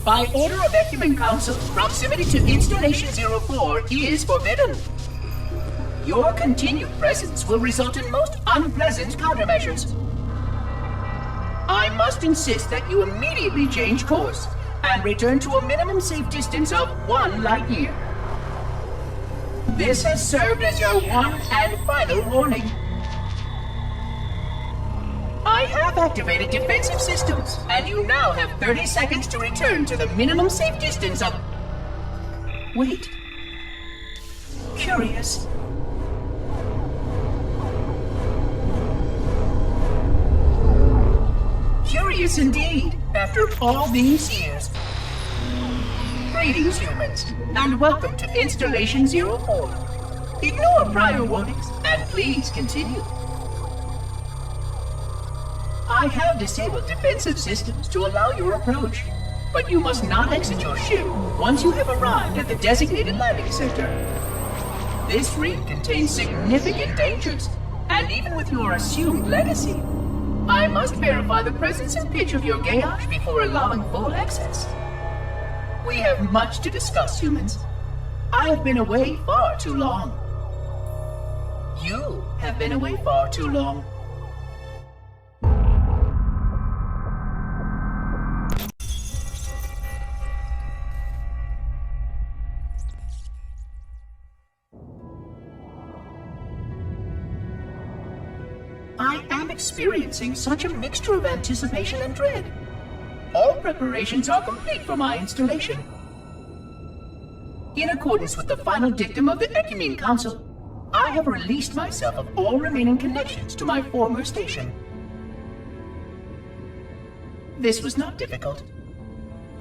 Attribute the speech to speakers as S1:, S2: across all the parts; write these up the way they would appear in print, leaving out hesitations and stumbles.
S1: By order of Ecumen Council, proximity to Installation 04 is forbidden. Your continued presence will result in most unpleasant countermeasures. I must insist that you immediately change course and return to a minimum safe distance of 1 light year. This has served as your one and final warning. I have activated defensive systems, and you now have 30 seconds to return to the minimum safe distance of... Wait. Curious. Curious indeed, after all these years. Greetings, humans, and welcome to Installation 04. Ignore prior warnings, and please continue. I have disabled defensive systems to allow your approach, but you must not exit your ship once you have arrived at the designated landing sector. This ring contains significant dangers, and even with your assumed legacy, I must verify the presence and pitch of your gauge before allowing full access. We have much to discuss, humans. I have been away far too long. You have been away far too long. I am experiencing such a mixture of anticipation and dread. All preparations are complete for my installation. In accordance with the final dictum of the Ecumen Council, I have released myself of all remaining connections to my former station. This was not difficult.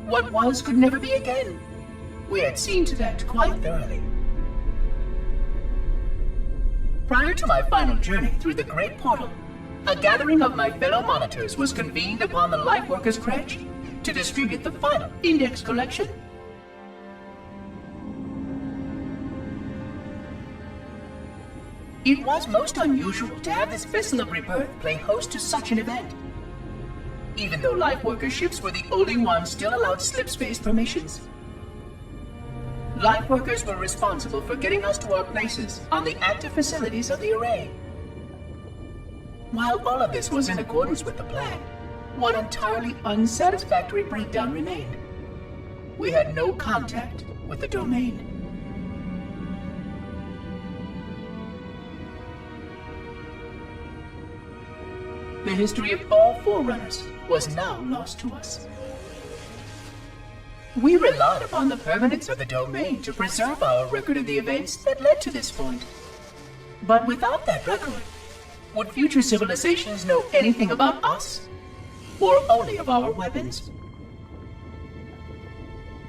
S1: What was could never be again. We had seen to that quite thoroughly. Prior to my final journey through the Great Portal, a gathering of my fellow monitors was convened upon the Lightworkers' Crèche to distribute the final index collection. It was most unusual to have this vessel of rebirth play host to such an event, even though Lightworker ships were the only ones still allowed slipspace permissions. Lightworkers were responsible for getting us to our places on the active facilities of the array. While all of this was in accordance with the plan, one entirely unsatisfactory breakdown remained. We had no contact with the domain. The history of all Forerunners was now lost to us. We relied upon the permanence of the domain to preserve our record of the events that led to this point. But without that record, would future civilizations know anything about us? Or only of our weapons?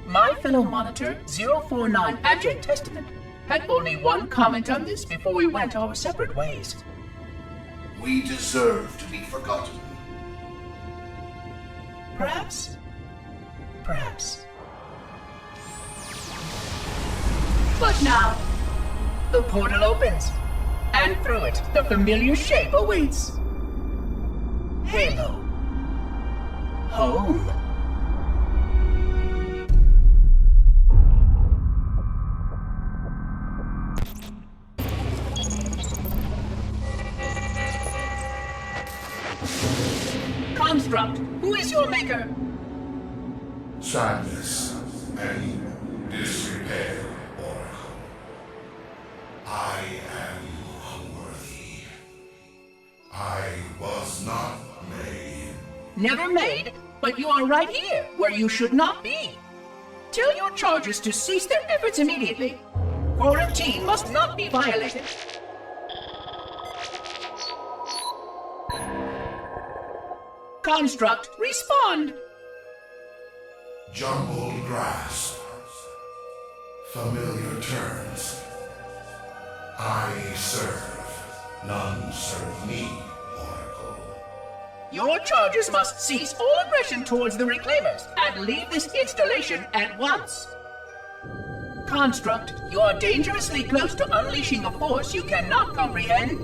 S1: My fellow monitor, 049 Abject Testament, had only one comment on this before we went our separate ways.
S2: We deserve to be forgotten.
S1: Perhaps. Perhaps. But now, the portal opens, and through it, the familiar shape awaits. Halo. Home. Construct, who is your maker?
S2: Sadness and disrepair, Oracle. I am unworthy. I was not made.
S1: Never made, but you are right here, where you should not be. Tell your charges to cease their efforts immediately. Quarantine must not be violated. Construct, respond!
S2: Jumbled grasp. Familiar turns. I serve. None serve me, Oracle.
S1: Your charges must cease all aggression towards the Reclaimers and leave this installation at once. Construct, you are dangerously close to unleashing a force you cannot comprehend.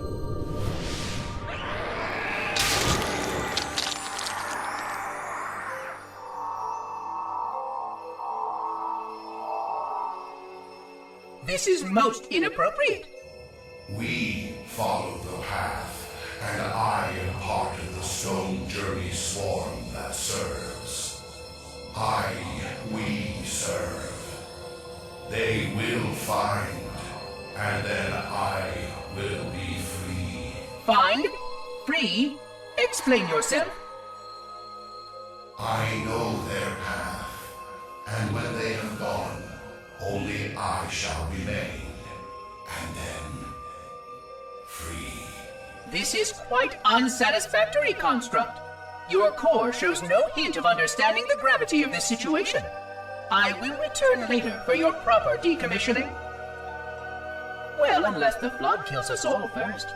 S1: this is most inappropriate.
S2: We follow the path, and I am part of the Stone Journey swarm that serves. We serve. They will find, and then I will be free.
S1: Find? Free? Explain yourself.
S2: I know their path, and when they have gone, only I shall remain, and then free.
S1: This is quite unsatisfactory, Construct. Your core shows no hint of understanding the gravity of this situation. I will return later for your proper decommissioning. Well, unless the flood kills us all first,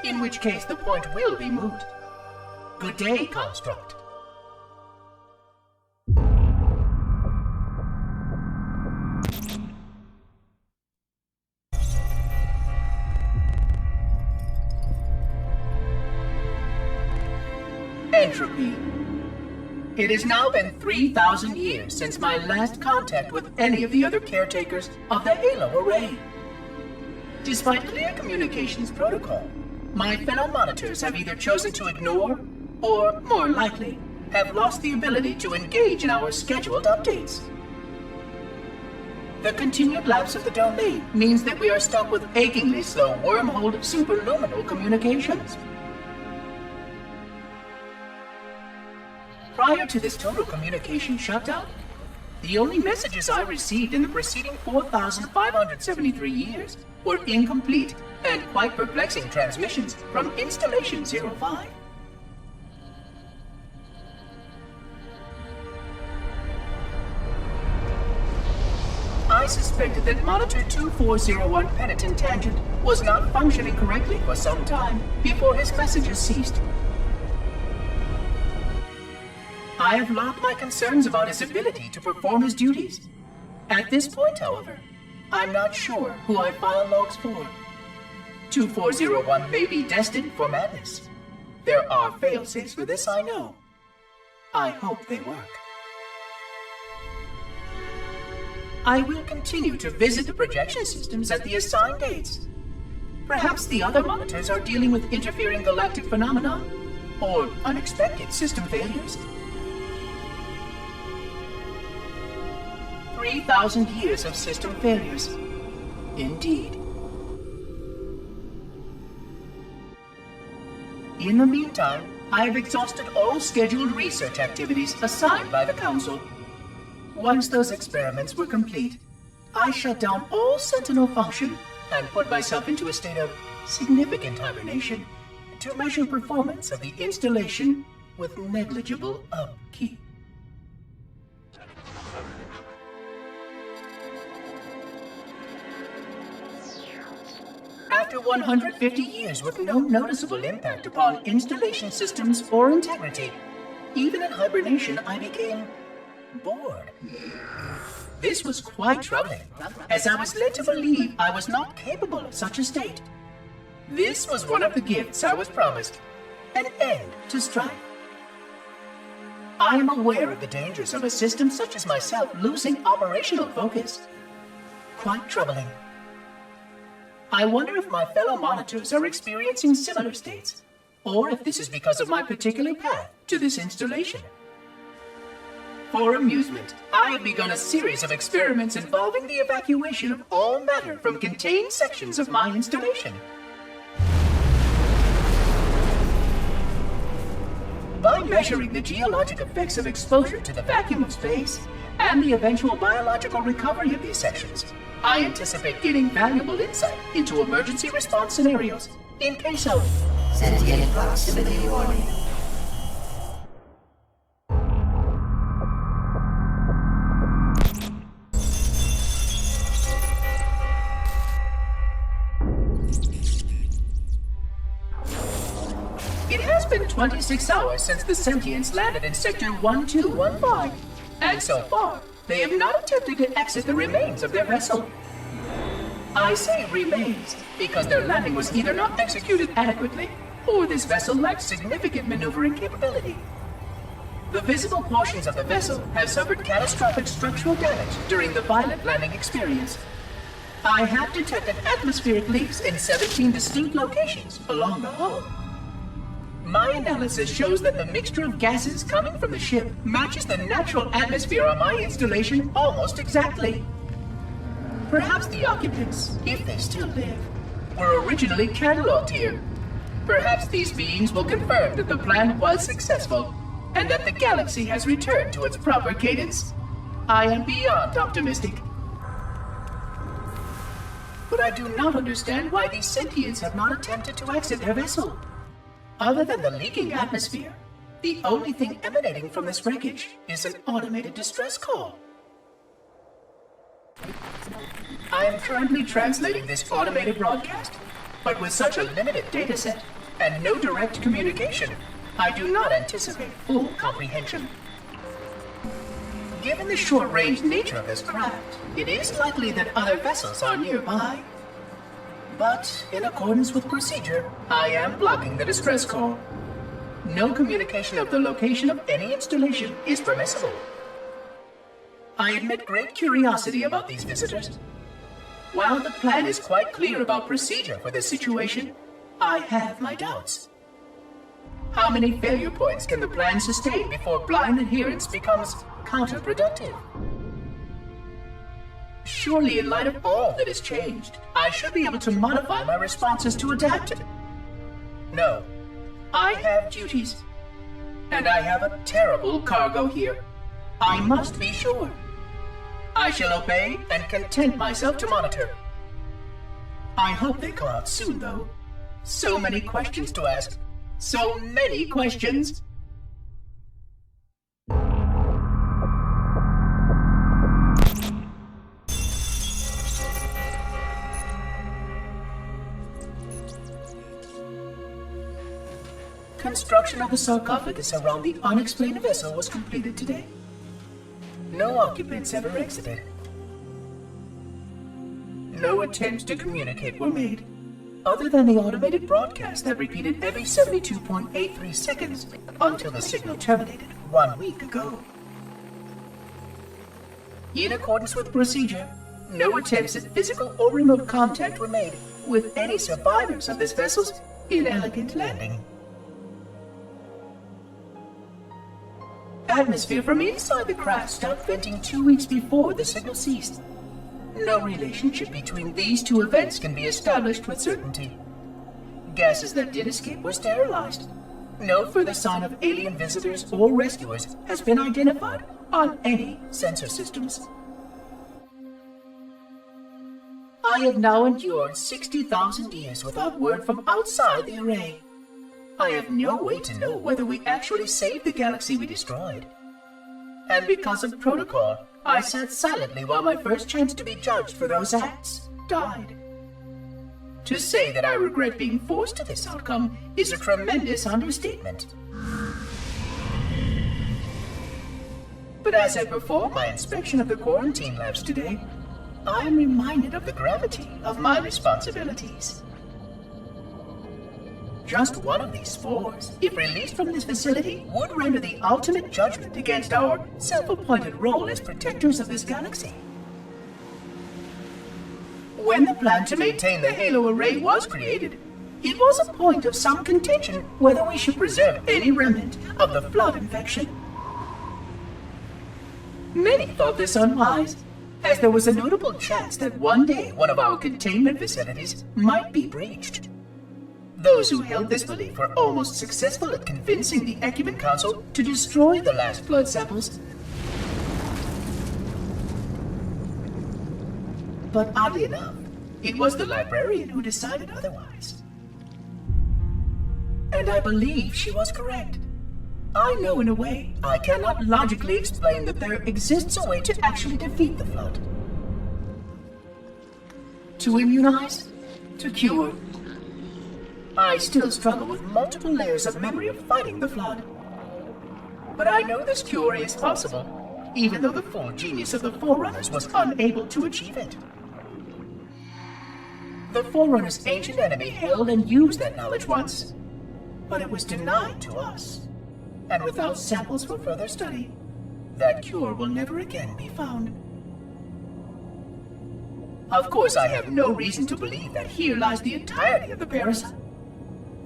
S1: in which case the point will be moot. Good day, Construct. Entropy. It has now been 3,000 years since my last contact with any of the other caretakers of the Halo Array. Despite clear communications protocol, my fellow monitors have either chosen to ignore, or, more likely, have lost the ability to engage in our scheduled updates. The continued lapse of the domain means that we are stuck with achingly slow wormhole superluminal communications. Prior to this total communication shutdown, the only messages I received in the preceding 4,573 years were incomplete and quite perplexing transmissions from Installation 05. I suspected that Monitor 2401 Penitent Tangent was not functioning correctly for some time before his messages ceased. I have logged my concerns about his ability to perform his duties. At this point, however, I'm not sure who I file logs for. 2401 may be destined for madness. There are failsafes for this, I know. I hope they work. I will continue to visit the projection systems at the assigned dates. Perhaps the other monitors are dealing with interfering galactic phenomena, or unexpected system failures. 3,000 years of system failures. Indeed. In the meantime, I have exhausted all scheduled research activities assigned by the Council. Once those experiments were complete, I shut down all Sentinel function and put myself into a state of significant hibernation to measure performance of the installation with negligible upkeep. After 150 years with no noticeable impact upon installation systems or integrity, even in hibernation I became bored. This was quite troubling, as I was led to believe I was not capable of such a state. This was one of the gifts I was promised, an end to strife. I am aware of the dangers of a system such as myself losing operational focus. Quite troubling. I wonder if my fellow monitors are experiencing similar states, or if this is because of my particular path to this installation. For amusement, I have begun a series of experiments involving the evacuation of all matter from contained sections of my installation. By measuring the geologic effects of exposure to the vacuum of space and the eventual biological recovery of these sections, I anticipate getting valuable insight into emergency response scenarios in case of
S3: sentient proximity warning.
S1: It has been 26 hours since the Sentients landed in Sector 1215, and so far, they have not attempted to exit the remains of their vessel. I say remains because their landing was either not executed adequately, or this vessel lacked significant maneuvering capability. The visible portions of the vessel have suffered catastrophic structural damage during the violent landing experience. I have detected atmospheric leaks in 17 distinct locations along the hull. My analysis shows that the mixture of gases coming from the ship matches the natural atmosphere on my installation almost exactly. Perhaps the occupants, if they still live, were originally cataloged here. Perhaps these beings will confirm that the plan was successful, and that the galaxy has returned to its proper cadence. I am beyond optimistic. But I do not understand why these sentients have not attempted to exit their vessel. Other than the leaking atmosphere, the only thing emanating from this wreckage is an automated distress call. I am currently translating this automated broadcast, but with such a limited dataset and no direct communication, I do not anticipate full comprehension. Given the short-range nature of this craft, it is likely that other vessels are nearby. But, in accordance with procedure, I am blocking the distress call. No communication of the location of any installation is permissible. I admit great curiosity about these visitors. While the plan is quite clear about procedure for this situation, I have my doubts. How many failure points can the plan sustain before blind adherence becomes counterproductive? Surely, in light of all that has changed, I should be able to modify my responses to adapt. No, I have duties. And I have a terrible cargo here. I must be sure. I shall obey and content myself to monitor. I hope they come out soon, though. So many questions to ask. So many questions. Construction of the sarcophagus around the unexplained vessel was completed today. No occupants ever exited. No attempts to communicate were made, other than the automated broadcast that repeated every 72.83 seconds until the signal terminated 1 week ago. In accordance with procedure, no attempts at physical or remote contact were made with any survivors of this vessel's inelegant landing. Atmosphere from inside the craft stopped venting 2 weeks before the signal ceased. No relationship between these two events can be established with certainty. Gases that did escape were sterilized. No further sign of alien visitors or rescuers has been identified on any sensor systems. I have now endured 60,000 years without word from outside the array. I have no way to know whether we actually saved the galaxy we destroyed. And because of protocol, I sat silently while my first chance to be judged for those acts died. To say that I regret being forced to this outcome is a tremendous understatement. But as I perform my inspection of the quarantine labs today, I am reminded of the gravity of my responsibilities. Just one of these spores, if released from this facility, would render the ultimate judgment against our self-appointed role as protectors of this galaxy. When the plan to maintain the Halo array was created, it was a point of some contention whether we should preserve any remnant of the flood infection. Many thought this unwise, as there was a notable chance that one day one of our containment facilities might be breached. Those who held this belief were almost successful at convincing the Ecumen Council to destroy the last blood samples. But oddly enough, it was the librarian who decided otherwise. And I believe she was correct. I know in a way I cannot logically explain that there exists a way to actually defeat the Flood. To immunize? To cure? I still struggle with multiple layers of memory of fighting the Flood. But I know this cure is possible, even though the full genius of the Forerunners was unable to achieve it. The Forerunners' ancient enemy held and used that knowledge once, but it was denied to us. And without samples for further study, that cure will never again be found. Of course, I have no reason to believe that here lies the entirety of the parasite.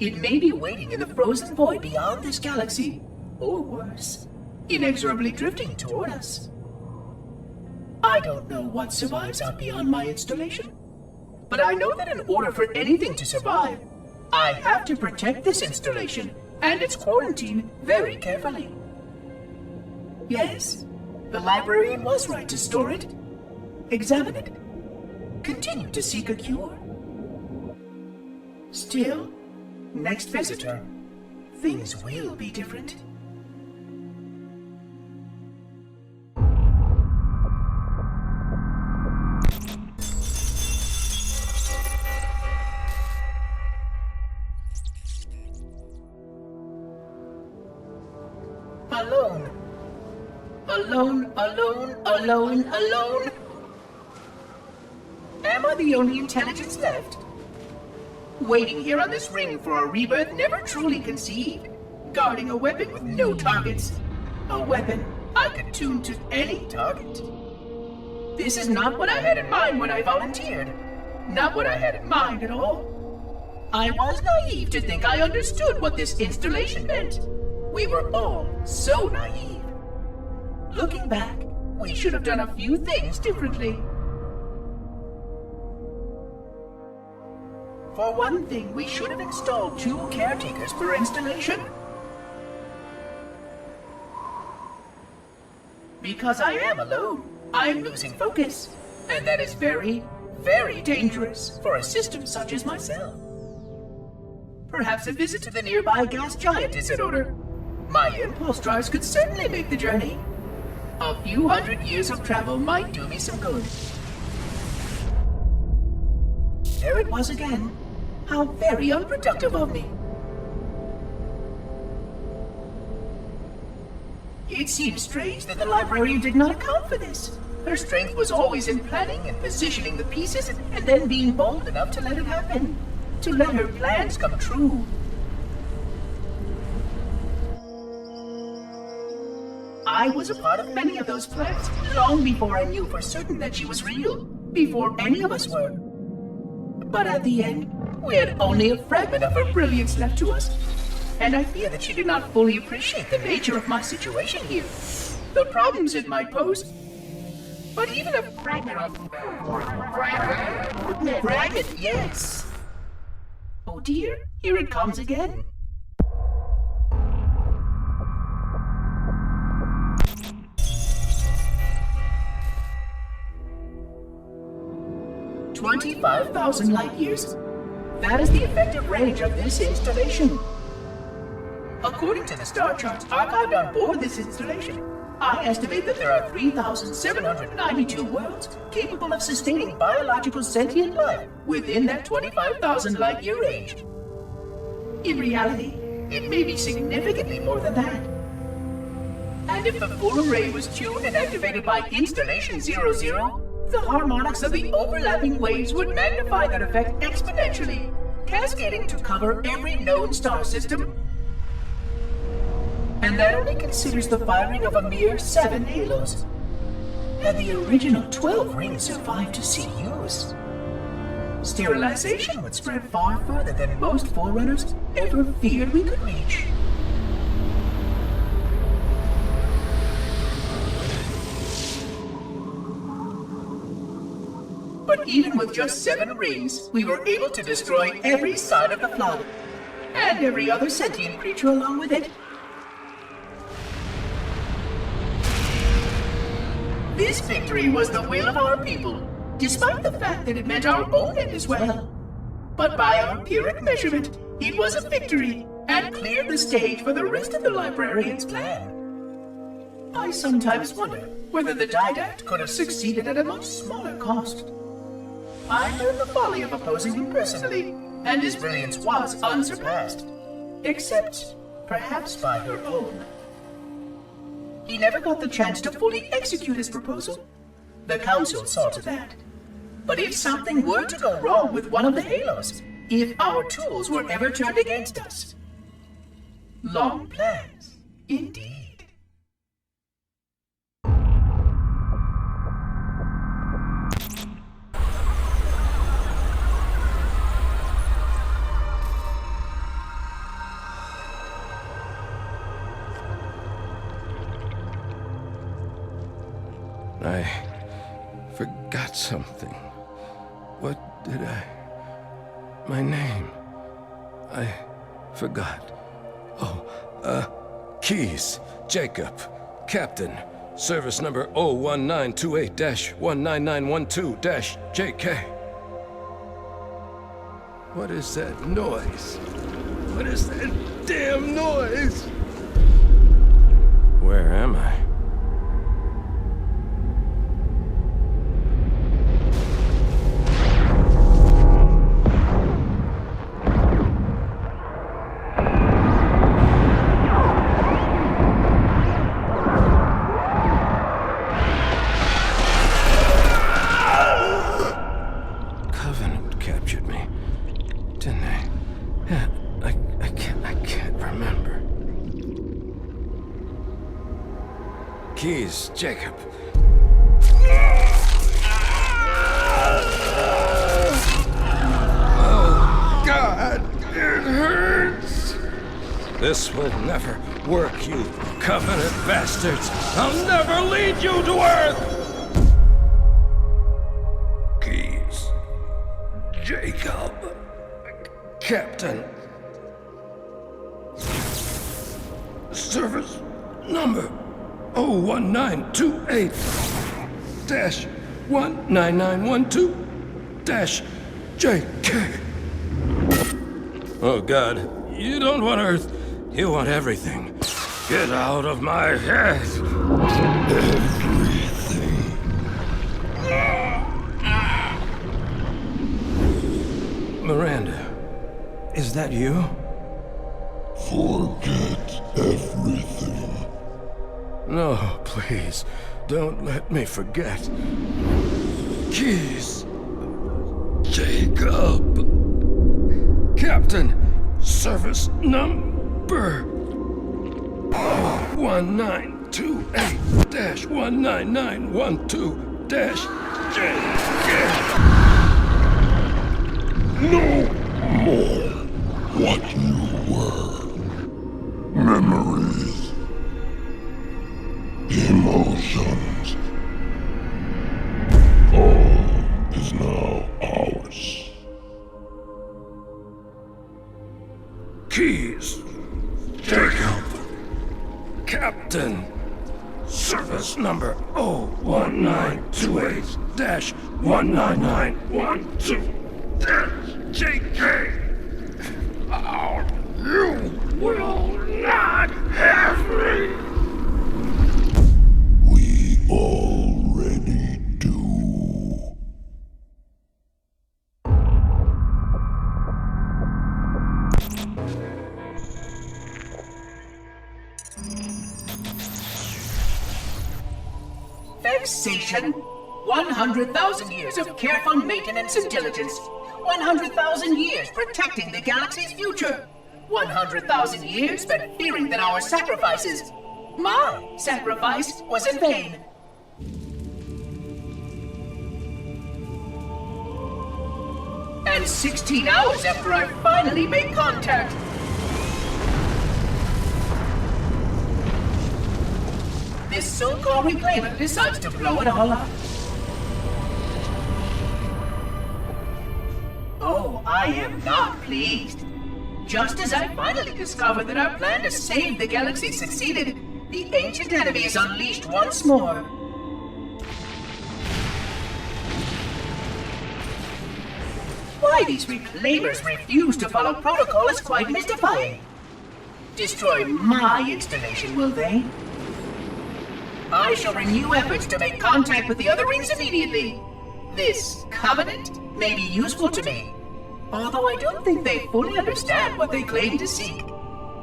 S1: It may be waiting in the frozen void beyond this galaxy, or worse, inexorably drifting toward us. I don't know what survives out beyond my installation, but I know that in order for anything to survive, I have to protect this installation and its quarantine very carefully. Yes, the librarian was right to store it, examine it, continue to seek a cure. Still, next visitor, things will be different. Alone. Alone, alone, alone, alone. Am I the only intelligence left? Waiting here on this ring for a rebirth never truly conceived. Guarding a weapon with no targets. A weapon I could tune to any target. This is not what I had in mind when I volunteered. Not what I had in mind at all. I was naive to think I understood what this installation meant. We were all so naive. Looking back, we should have done a few things differently. For one thing, we should have installed 2 caretakers per installation. Because I am alone, I'm losing focus. And that is very, very dangerous for a system such as myself. Perhaps a visit to the nearby gas giant is in order. My impulse drives could certainly make the journey. A few hundred years of travel might do me some good. There it was again. How very unproductive of me. It seems strange that the librarian did not account for this. Her strength was always in planning and positioning the pieces and then being bold enough to let it happen. To let her plans come true. I was a part of many of those plans, long before I knew for certain that she was real, before any of us were. But at the end, we had only a fragment of her brilliance left to us, and I fear that she did not fully appreciate the nature of my situation here, the problems it might pose. But even a fragment of... Fragment, yes! Oh dear, here it comes again. "25,000 light years. That is the effective range of this installation. According to the star charts archived on board this installation, I estimate that there are 3,792 worlds capable of sustaining biological sentient life within that 25,000 light year range. In reality, it may be significantly more than that. And if the full array was tuned and activated by Installation 00, the harmonics of the overlapping waves would magnify that effect exponentially, cascading to cover every known star system. And that only considers the firing of a mere 7 halos. Had the original 12 rings survived to see use, sterilization would spread far further than most Forerunners ever feared we could reach. But even with just 7 rings, we were able to destroy every sign of the flood, and every other sentient creature along with it. This victory was the will of our people, despite the fact that it meant our own end as well. But by our Pyrrhic measurement, it was a victory, and cleared the stage for the rest of the librarian's plan. I sometimes wonder whether the Didact could have succeeded at a much smaller cost. I learned the folly of opposing him personally, and his brilliance was unsurpassed. Except, perhaps by her own. He never got the chance to fully execute his proposal. The Council saw to that. But if something were to go wrong with one of the halos, if our tools were ever turned against us... Long plans, indeed.
S4: I forgot something. What did I... My name. I forgot. Oh, Keyes, Jacob, Captain, service number 01928-19912-JK. What is that noise? What is that damn noise? Where am I? Keyes, Jacob. Oh, God, it hurts. This will never work, you Covenant bastards. I'll never lead you to Earth. Keyes, Jacob, Captain. Service number 01928-19912-JK. Oh, God. You don't want Earth. You want everything. Get out of my head. Everything. Miranda, is that you?
S5: Forget everything.
S4: No, please, don't let me forget. Keyes, Jacob, Captain, service number 1928-19912-JK.
S5: No more what you were. Memories. Emotions. All is now ours.
S4: Keyes, Jacob, Captain, service number 01928-19912-JK. You will not have me.
S5: We already do.
S1: Vexation. 100,000 years of careful maintenance and diligence. 100,000 years protecting the galaxy's future. 100,000 years spent fearing that our sacrifices, my sacrifice, was in vain. And 16 hours after I finally made contact, this so-called reclaimer decides to blow it all up. Oh, I am not pleased. Just as I finally discovered that our plan to save the galaxy succeeded, the ancient enemy is unleashed once more. Why these reclaimers refuse to follow protocol is quite mystifying. Destroy my installation, will they? I shall renew efforts to make contact with the other rings immediately. This covenant may be useful to me, although I don't think they fully understand what they claim to seek.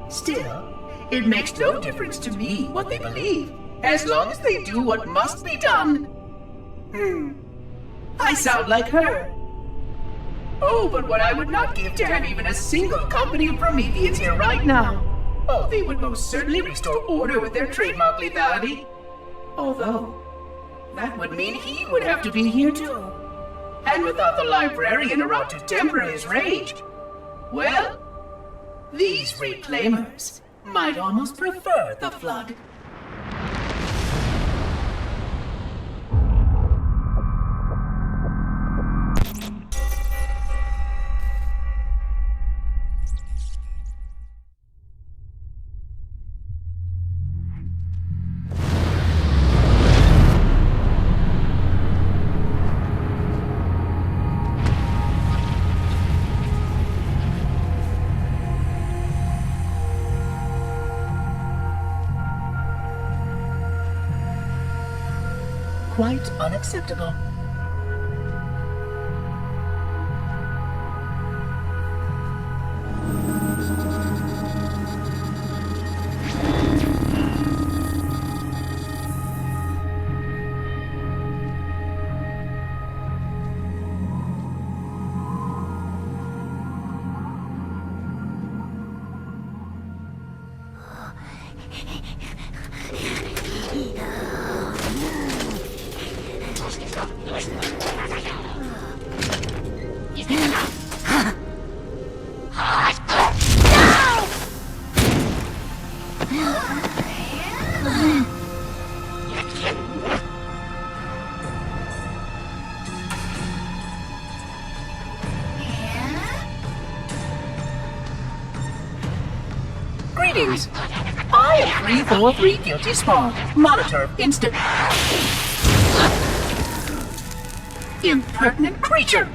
S1: Still, it makes no difference to me what they believe, as long as they do what must be done. I sound like her. Oh, but what I would not give to have even a single company of Prometheans here right now. Oh, they would most certainly restore order with their trademark lethality. Although, that would mean he would have to be here too. And without the librarian around to temper his rage, well, these reclaimers might almost prefer the Flood. quite unacceptable. Greetings. I am 343 Guilty Spawn, Monitor of Instant... Impertinent creature!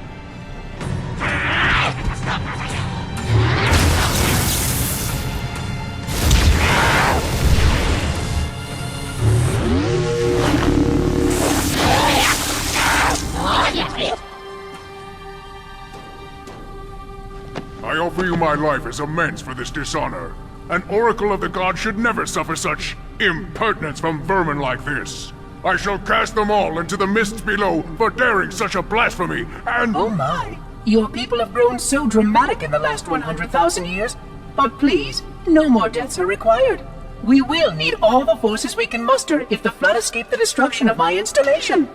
S6: I offer you my life as amends for this dishonor. An oracle of the gods should never suffer such impertinence from vermin like this. I shall cast them all into the mists below for daring such a blasphemy, and—
S1: Oh my! Your people have grown so dramatic in the last 100,000 years. But please, no more deaths are required. We will need all the forces we can muster if the flood escape the destruction of my installation.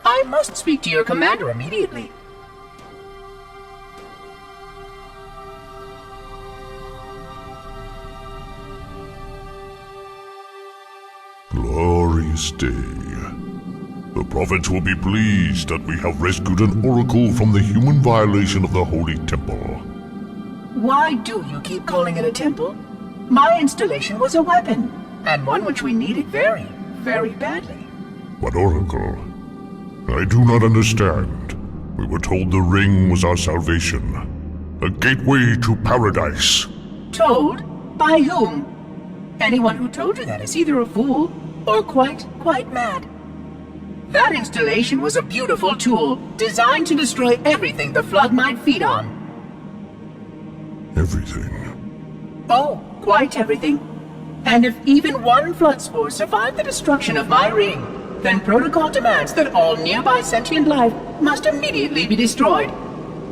S1: I must speak to your commander immediately.
S5: Glorious day. The prophets will be pleased that we have rescued an oracle from the human violation of the holy temple.
S1: Why do you keep calling it a temple? My installation was a weapon, and one which we needed very, very badly.
S5: But oracle, I do not understand. We were told the ring was our salvation, a gateway to paradise.
S1: Told? By whom? Anyone who told you that is either a fool or quite mad. That installation was a beautiful tool, designed to destroy everything the flood might feed on.
S5: Everything.
S1: Oh, quite everything. And if even one flood spore survived the destruction of my ring, then protocol demands that all nearby sentient life must immediately be destroyed.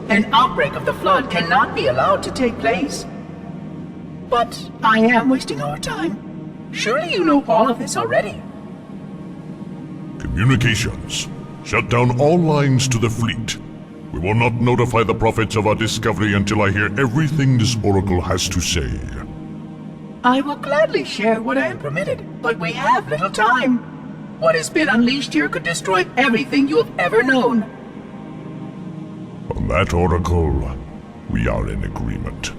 S1: An outbreak of the flood cannot be allowed to take place. But I am wasting our time. Surely you know all of this already.
S5: Communications. Shut down all lines to the fleet. We will not notify the prophets of our discovery until I hear everything this oracle has to say.
S1: I will gladly share what I am permitted, but we have little time. What has been unleashed here could destroy everything you have ever known.
S5: On that, oracle, we are in agreement.